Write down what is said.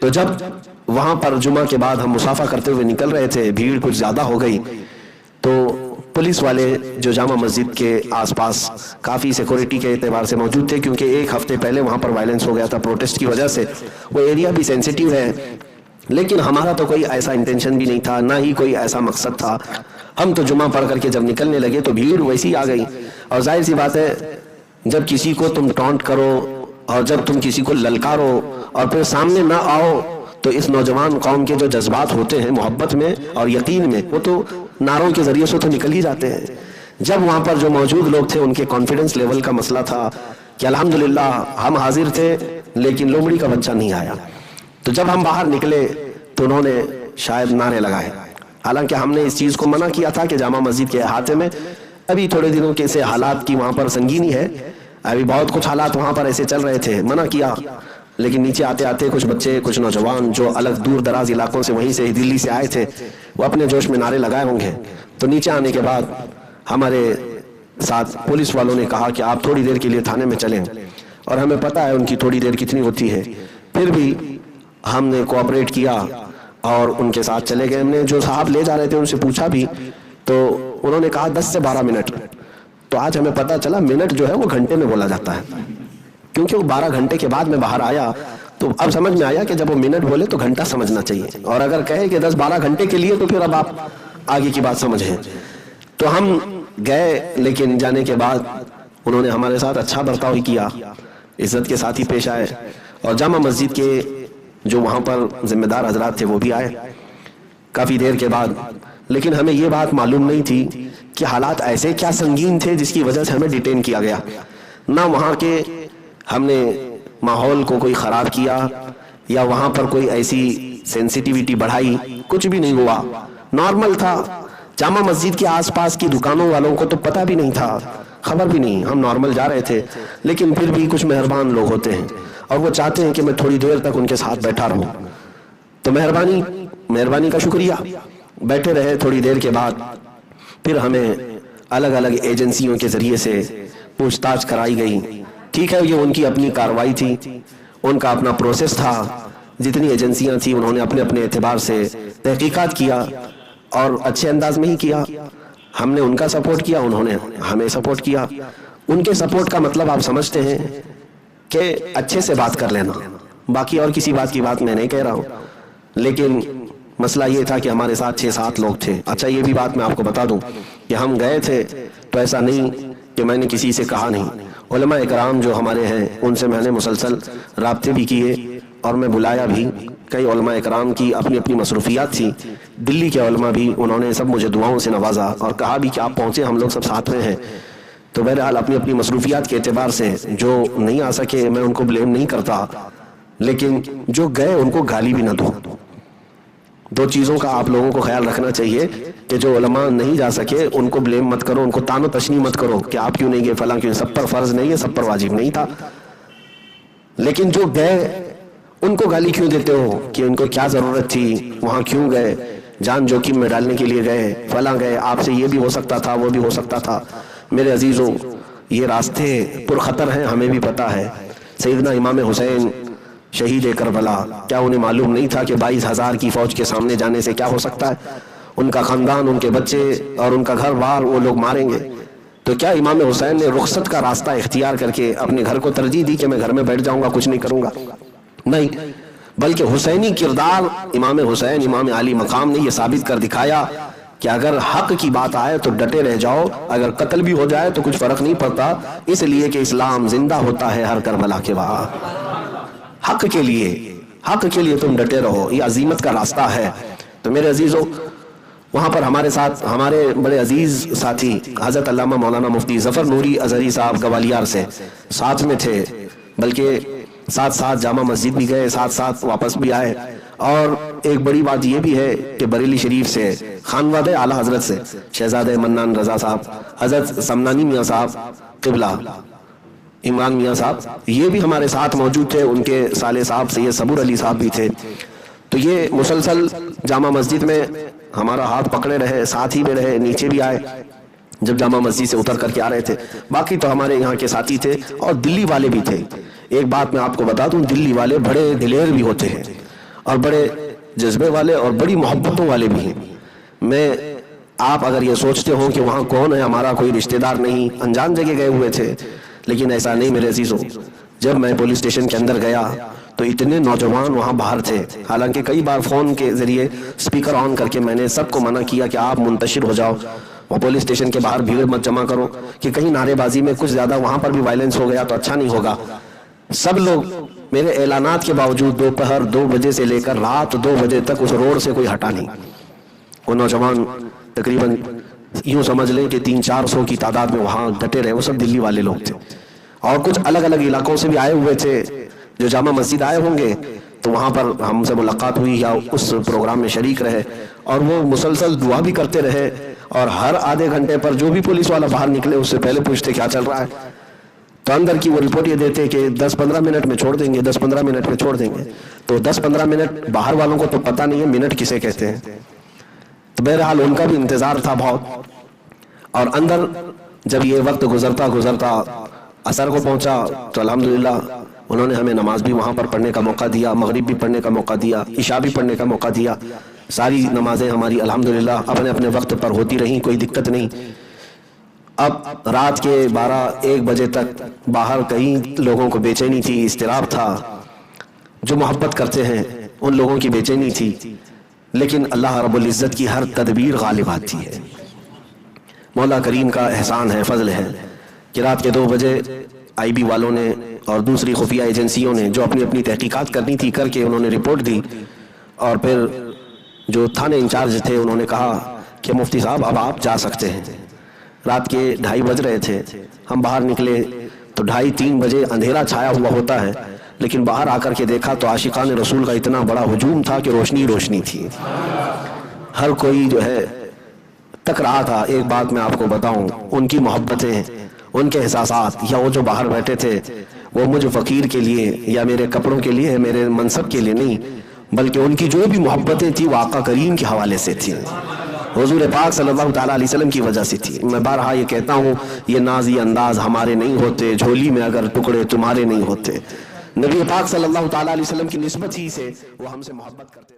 تو جب وہاں پر جمعہ کے بعد ہم مسافہ کرتے ہوئے نکل رہے تھے، بھیڑ کچھ زیادہ ہو گئی، تو پولیس والے جو جامع مسجد کے آس پاس کافی سیکورٹی کے اعتبار سے موجود تھے، کیونکہ ایک ہفتے پہلے وہاں پر وائلنس ہو گیا تھا پروٹیسٹ کی وجہ سے، وہ ایریا بھی سینسیٹیو ہے، لیکن ہمارا تو کوئی ایسا انٹینشن بھی نہیں تھا، نہ ہی کوئی ایسا مقصد تھا۔ ہم تو جمعہ پڑھ کر کے جب نکلنے لگے تو بھیڑ ویسی آ گئی، اور ظاہر سی بات ہے جب کسی کو تم ٹونٹ کرو اور جب تم کسی کو للکارو اور پھر سامنے نہ آؤ تو اس نوجوان قوم کے جو جذبات ہوتے ہیں محبت میں اور یقین میں، وہ تو نعروں کے ذریعے سے تو نکل ہی جاتے ہیں۔ جب وہاں پر جو موجود لوگ تھے ان کے کانفیڈنس لیول کا مسئلہ تھا کہ الحمدللہ ہم حاضر تھے لیکن لومڑی کا بچہ نہیں آیا، تو جب ہم باہر نکلے تو انہوں نے شاید نعرے لگائے، حالانکہ ہم نے اس چیز کو منع کیا تھا کہ جامع مسجد کے احاطے میں ابھی تھوڑے دنوں کے سے حالات کی وہاں پر سنگینی ہے، ابھی بہت کچھ حالات وہاں پر ایسے چل رہے تھے، منع کیا، لیکن نیچے آتے آتے کچھ بچے، کچھ نوجوان جو الگ دور دراز علاقوں سے وہیں سے دلی سے آئے تھے، وہ اپنے جوش میں نعرے لگائے ہوں گے، تو نیچے آنے کے بعد ہمارے ساتھ پولیس والوں نے کہا کہ آپ تھوڑی دیر کے لیے تھانے میں چلیں، اور ہمیں پتہ ہے ان کی تھوڑی دیر کتنی ہوتی ہے، پھر بھی ہم نے کوآپریٹ کیا اور ان کے ساتھ چلے گئے۔ ہم نے جو صاحب لے جا رہے تھے ان سے پوچھا بھی تو انہوں نے کہا 10 سے 12 منٹ، تو آج ہمیں پتہ چلا منٹ جو ہے وہ گھنٹے میں بولا جاتا ہے، کیونکہ وہ 12 گھنٹے کے بعد میں باہر آیا تو اب سمجھ میں آیا کہ جب وہ منٹ بولے تو گھنٹہ سمجھنا چاہیے، اور اگر کہے کہ 10-12 گھنٹے کے لیے تو پھر اب آپ آگے کی بات سمجھیں۔ تو ہم گئے، لیکن جانے کے بعد انہوں نے ہمارے ساتھ اچھا برتاؤ کیا، عزت کے ساتھ ہی پیش آئے، اور جامع مسجد کے جو وہاں پر ذمہ دار حضرات تھے وہ بھی آئے کافی دیر کے بعد، لیکن ہمیں یہ بات معلوم نہیں تھی کہ حالات ایسے کیا سنگین تھے جس کی وجہ سے ہمیں ڈیٹین کیا گیا۔ نہ وہاں کے ہم نے ماحول کو کوئی خراب کیا یا وہاں پر کوئی ایسی سینسیٹیویٹی بڑھائی، کچھ بھی نہیں ہوا، نارمل تھا۔ جامع مسجد کے آس پاس کی دکانوں والوں کو تو پتہ بھی نہیں تھا، خبر بھی نہیں، ہم نارمل جا رہے تھے، لیکن پھر بھی کچھ مہربان لوگ ہوتے ہیں اور وہ چاہتے ہیں کہ میں تھوڑی دیر تک ان کے ساتھ بیٹھا رہوں، تو مہربانی کا شکریہ، بیٹھے رہے۔ تھوڑی دیر کے بعد پھر ہمیں الگ الگ ایجنسیوں کے ذریعے سے پوچھ تاچھ کرائی گئی۔ ٹھیک ہے، یہ ان کی اپنی کارروائی تھی، ان کا اپنا پروسیس تھا، جتنی ایجنسیاں تھیں انہوں نے اپنے اپنے اعتبار سے تحقیقات کیا اور اچھے انداز میں ہی کیا۔ ہم نے ان کا سپورٹ کیا، انہوں نے ہمیں سپورٹ کیا۔ ان کے سپورٹ کا مطلب آپ سمجھتے ہیں کہ اچھے سے بات کر لینا، باقی اور کسی بات کی بات میں نہیں کہہ رہا ہوں، لیکن مسئلہ یہ تھا کہ ہمارے ساتھ 6-7 لوگ تھے۔ اچھا یہ بھی بات میں آپ کو بتا دوں کہ ہم گئے تھے تو ایسا نہیں کہ میں نے کسی سے کہا نہیں، علماء اکرام جو ہمارے ہیں ان سے میں نے مسلسل رابطے بھی کیے اور میں بلایا بھی۔ کئی علماء اکرام کی اپنی اپنی مصروفیات تھی، دلی کے علماء بھی، انہوں نے سب مجھے دعاؤں سے نوازا اور کہا بھی کہ آپ پہنچے، ہم لوگ سب ساتھ میں ہیں۔ تو بہرحال اپنی اپنی مصروفیات کے اعتبار سے جو نہیں آ سکے میں ان کو بلیم نہیں کرتا، لیکن جو گئے ان کو گالی بھی نہ دو۔ دو چیزوں کا آپ لوگوں کو خیال رکھنا چاہیے کہ جو علماء نہیں جا سکے ان کو بلیم مت کرو، ان کو تان و تشنیع مت کرو کہ آپ کیوں نہیں گئے، فلاں کیوں، سب پر فرض نہیں ہے، سب پر واجب نہیں تھا، لیکن جو گئے ان کو گالی کیوں دیتے ہو کہ ان کو کیا ضرورت تھی، وہاں کیوں گئے، جان جوکھم میں ڈالنے کے لیے گئے، فلاں گئے، آپ سے یہ بھی ہو سکتا تھا، وہ بھی ہو سکتا تھا۔ میرے عزیزوں، یہ راستے پرخطر ہیں، ہمیں بھی پتہ ہے۔ سیدنا امام حسین شہید کربلا، کیا انہیں معلوم نہیں تھا کہ 22,000 کی فوج کے سامنے جانے سے کیا ہو سکتا ہے؟ ان کا خاندان، ان کے بچے اور ان کا گھر بار وہ لوگ ماریں گے۔ تو کیا امام حسین نے رخصت کا راستہ اختیار کر کے اپنے گھر کو ترجیح دی کہ میں گھر میں بیٹھ جاؤں گا، کچھ نہیں کروں گا؟ نہیں، بلکہ حسینی کردار امام حسین، امام عالی مقام نے یہ ثابت کر دکھایا کہ اگر حق کی بات آئے تو ڈٹے رہ جاؤ، اگر قتل بھی ہو جائے تو کچھ فرق نہیں پڑتا، اس لیے کہ اسلام زندہ ہوتا ہے ہر کربلا کے بعد۔ حق کے لیے تم ڈٹے رہو، یہ عزیمت کا راستہ ہے۔ تو میرے عزیزوں، وہاں پر ہمارے ساتھ ہمارے بڑے عزیز ساتھی حضرت علامہ مولانا مفتی ظفر نوری ازہری صاحب گوالیار سے ساتھ میں تھے، بلکہ ساتھ ساتھ جامع مسجد بھی گئے، ساتھ ساتھ واپس بھی آئے۔ اور ایک بڑی بات یہ بھی ہے کہ بریلی شریف سے خانوادہ اعلیٰ حضرت سے شہزادہ منان رضا صاحب، حضرت سمنانی میاں صاحب قبلہ، عمران میاں صاحب، یہ بھی ہمارے ساتھ موجود تھے، ان کے سالے صاحب سید صبور علی صاحب بھی تھے۔ تو یہ مسلسل جامع مسجد میں ہمارا ہاتھ پکڑے رہے، ساتھ ہی میں رہے، نیچے بھی آئے جب جامع مسجد سے اتر کر کے آ رہے تھے۔ باقی تو ہمارے یہاں کے ساتھی تھے اور دلی والے بھی تھے۔ ایک بات میں آپ کو بتا دوں، دلی والے بڑے دلیر بھی ہوتے ہیں اور بڑے جذبے والے اور بڑی محبتوں والے بھی ہیں. میں آپ اگر یہ سوچتے ہو کہ وہاں کون ہے، ہمارا کوئی رشتہ دار نہیں، انجان جگہ گئے ہوئے تھے، لیکن ایسا نہیں میرے عزیزوں. جب میں پولیس اسٹیشن کے اندر گیا تو اتنے نوجوان وہاں باہر تھے. حالانکہ کئی بار فون کے ذریعے سپیکر آن کر کے میں نے سب کو منع کیا کہ آپ منتشر ہو جاؤ، وہ پولیس اسٹیشن کے باہر بھیڑ مت جمع کرو، کہ کہیں نعرے بازی میں کچھ زیادہ وہاں پر بھی وائلنس ہو گیا تو اچھا نہیں ہوگا. سب لوگ میرے اعلانات کے باوجود دوپہر 2 بجے سے لے کر رات 2 بجے تک اس روڈ سے کوئی ہٹا نہیں. وہ نوجوان تقریباً یوں سمجھ لیں کہ 300-400 کی تعداد میں وہاں ڈٹے رہے. وہ سب دلی والے لوگ تھے اور کچھ الگ الگ علاقوں سے بھی آئے ہوئے تھے جو جامع مسجد آئے ہوں گے. تو وہاں پر ہم سے ملاقات ہوئی یا اس پروگرام میں شریک رہے اور وہ مسلسل دعا بھی کرتے رہے. اور ہر آدھے گھنٹے پر جو بھی پولیس والا باہر نکلے اس سے پہلے پوچھتے کیا چل رہا ہے. تو اندر کی وہ رپورٹ یہ دیتے کہ 10-15 منٹ میں چھوڑ دیں گے، 10-15 منٹ میں چھوڑ دیں گے. تو 10-15 منٹ باہر والوں کو تو پتہ نہیں ہے منٹ کسے کہتے ہیں. تو بہرحال ان کا بھی انتظار تھا بہت. اور اندر جب یہ وقت گزرتا عصر کو پہنچا تو الحمدللہ انہوں نے ہمیں نماز بھی وہاں پر پڑھنے کا موقع دیا، مغرب بھی پڑھنے کا موقع دیا، عشاء بھی پڑھنے کا موقع دیا. ساری نمازیں ہماری الحمدللہ اپنے اپنے وقت پر ہوتی رہیں، کوئی دقت نہیں. اب رات کے 12-1 بجے تک باہر کئی لوگوں کو بے چینی تھی، اضطراب تھا. جو محبت کرتے ہیں ان لوگوں کی بے چینی تھی، لیکن اللہ رب العزت کی ہر تدبیر غالب آتی ہے. مولا کریم کا احسان ہے، فضل ہے کہ رات کے 2 بجے آئی بی والوں نے اور دوسری خفیہ ایجنسیوں نے جو اپنی اپنی تحقیقات کرنی تھی کر کے انہوں نے رپورٹ دی. اور پھر جو تھانے انچارج تھے انہوں نے کہا کہ مفتی صاحب اب آپ جا سکتے ہیں. رات کے 2:30 بج رہے تھے. ہم باہر نکلے تو 2:30-3 بجے اندھیرا چھایا ہوا ہوتا ہے، لیکن باہر آ کر کے دیکھا تو عاشقان رسول کا اتنا بڑا ہجوم تھا کہ روشنی روشنی تھی. ہر کوئی جو ہے تک رہا تھا. ایک بات میں آپ کو بتاؤں، ان کی محبتیں، ان کے احساسات، یا وہ جو باہر بیٹھے تھے وہ مجھ فقیر کے لیے یا میرے کپڑوں کے لیے، میرے منصب کے لیے نہیں، بلکہ ان کی جو بھی محبتیں تھیں وہ آقا کریم کے حوالے سے تھیں، حضور پاک صلی اللہ تعالیٰ علیہ وسلم کی وجہ سے تھی. میں بارہا یہ کہتا ہوں، یہ ناز یہ انداز ہمارے نہیں ہوتے، جھولی میں اگر ٹکڑے تمہارے نہیں ہوتے. نبی پاک صلی اللہ تعالیٰ علیہ وسلم کی نسبت ہی سے وہ ہم سے محبت کرتے